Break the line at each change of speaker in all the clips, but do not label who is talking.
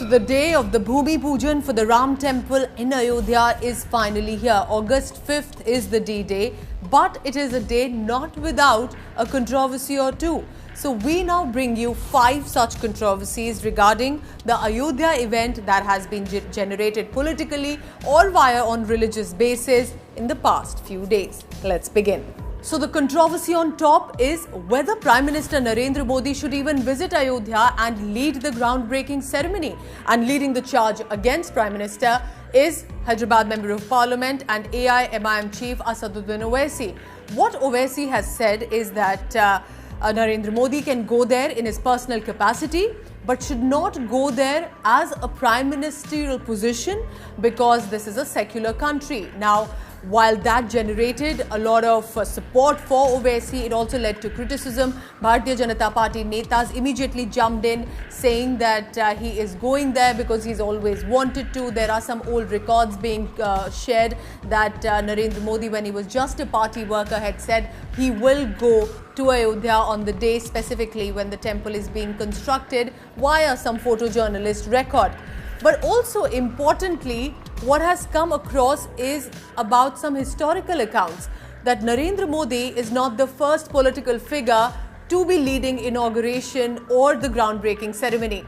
The day of the Bhumi Pujan for the Ram Temple in Ayodhya is finally here. August 5th is the D-Day, but it is a day not without a controversy or two. So we now bring you 5 such controversies regarding the Ayodhya event that has been generated politically or via on religious basis in the past few days. Let's begin. So the controversy on top is whether Prime Minister Narendra Modi should even visit Ayodhya and lead the groundbreaking ceremony. And leading the charge against Prime Minister is Hyderabad Member of Parliament and AIMIM Chief Asaduddin Owaisi. What Owaisi has said is that Narendra Modi can go there in his personal capacity, but should not go there as a prime ministerial position because this is a secular country. Now, while that generated a lot of support for Owaisi, it also led to criticism. Bharatiya Janata Party netas immediately jumped in saying that he is going there because he's always wanted to. There are some old records being shared that Narendra Modi, when he was just a party worker, had said he will go to Ayodhya on the day specifically when the temple is being constructed via some photojournalist record. But also importantly, what has come across is about some historical accounts that Narendra Modi is not the first political figure to be leading inauguration or the groundbreaking ceremony.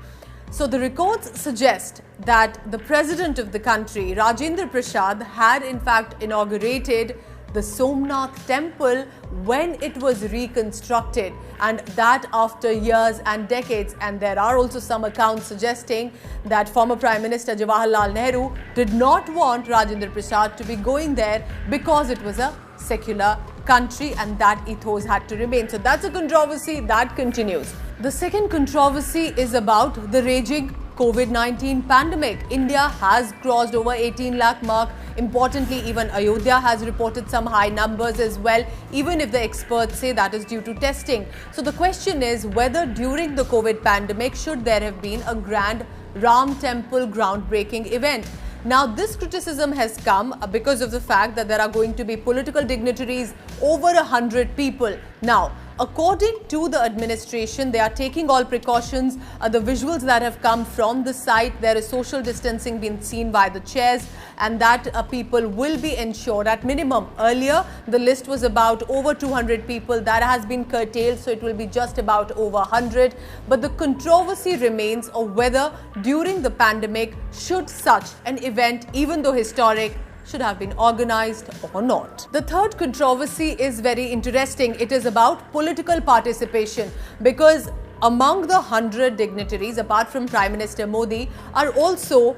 So the records suggest that the president of the country, Rajendra Prasad, had in fact inaugurated the Somnath temple when it was reconstructed, and that after years and decades. And there are also some accounts suggesting that former Prime Minister Jawaharlal Nehru did not want Rajendra Prasad to be going there because it was a secular country and that ethos had to remain. So that's a controversy that continues. The second controversy is about the raging COVID-19 pandemic. India has crossed over 18 lakh mark. Importantly, even Ayodhya has reported some high numbers as well, even if the experts say that is due to testing. So the question is whether during the COVID pandemic should there have been a grand Ram Temple groundbreaking event. Now, this criticism has come because of the fact that there are going to be political dignitaries, over 100 people. Now, according to the administration, they are taking all precautions. The visuals that have come from the site, there is social distancing being seen by the chairs, and that people will be ensured at minimum. Earlier, the list was about over 200 people. That has been curtailed, so it will be just about over 100. But the controversy remains of whether during the pandemic should such an event, even though historic, should have been organized or not. The third controversy is very interesting. It is about political participation, because among the 100 dignitaries, apart from Prime Minister Modi, are also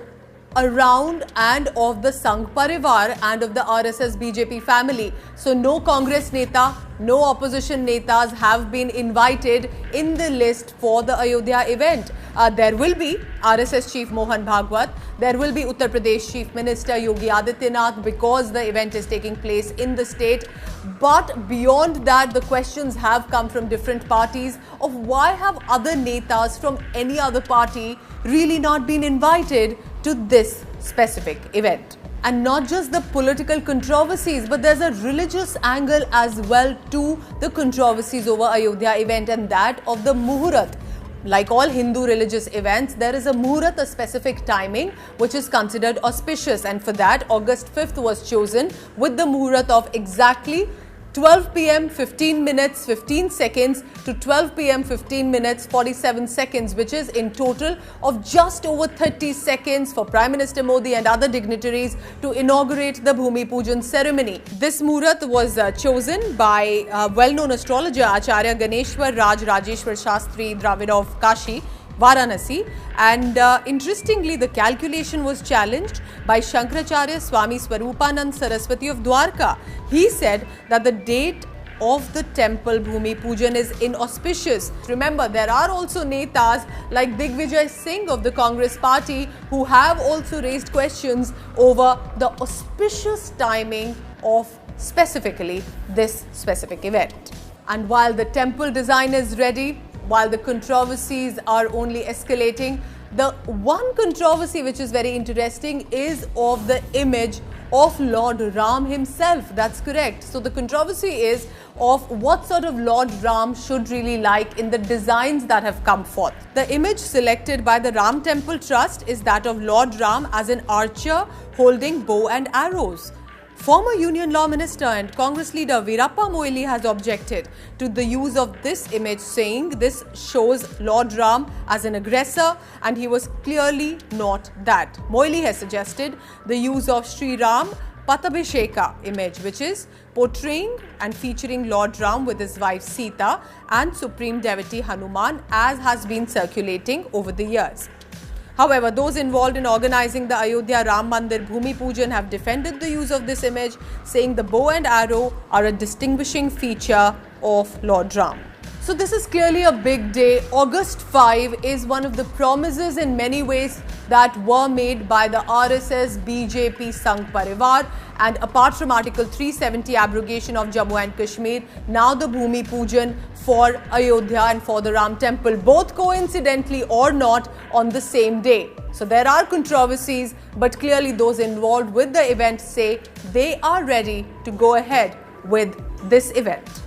around and of the Sangh Parivar and of the RSS BJP family. So no Congress neta, no opposition netas have been invited in the list for the Ayodhya event. There will be RSS Chief Mohan Bhagwat, there will be Uttar Pradesh Chief Minister Yogi Adityanath because the event is taking place in the state. But beyond that, the questions have come from different parties of why have other netas from any other party really not been invited to this specific event. And not just the political controversies, but there's a religious angle as well to the controversies over Ayodhya event, and that of the Muhurat. Like all Hindu religious events, there is a Muhurat, a specific timing, which is considered auspicious. And for that, August 5th was chosen with the Muhurat of exactly 12 p.m. 15 minutes 15 seconds to 12 p.m. 15 minutes 47 seconds, which is in total of just over 30 seconds for Prime Minister Modi and other dignitaries to inaugurate the Bhumi Pujan ceremony. This Muhurat was chosen by well-known astrologer Acharya Ganeshwar Raj Rajeshwar Shastri Dravida of Kashi, Varanasi, and interestingly, the calculation was challenged by Shankaracharya Swami Swarupanand Saraswati of Dwarka. He said that the date of the temple Bhumi Pujan is inauspicious. Remember, there are also netas like Digvijay Singh of the Congress party who have also raised questions over the auspicious timing of specifically this specific event. And while the temple design is ready, while the controversies are only escalating, the one controversy which is very interesting is of the image of Lord Ram himself. That's correct. So the controversy is of what sort of Lord Ram should really like in the designs that have come forth. The image selected by the Ram Temple Trust is that of Lord Ram as an archer holding bow and arrows. Former Union Law Minister and Congress leader Veerappa Moily has objected to the use of this image, saying this shows Lord Ram as an aggressor and he was clearly not that. Moily has suggested the use of Sri Ram Pattabhisheka image, which is portraying and featuring Lord Ram with his wife Sita and Supreme Devotee Hanuman, as has been circulating over the years. However, those involved in organizing the Ayodhya Ram Mandir Bhumi Pujan have defended the use of this image, saying the bow and arrow are a distinguishing feature of Lord Ram. So this is clearly a big day. August 5 is one of the promises in many ways that were made by the RSS, BJP, Sangh Parivar, and apart from Article 370 abrogation of Jammu and Kashmir, now the Bhumi Pujan for Ayodhya and for the Ram Temple, both coincidentally or not on the same day. So there are controversies, but clearly those involved with the event say they are ready to go ahead with this event.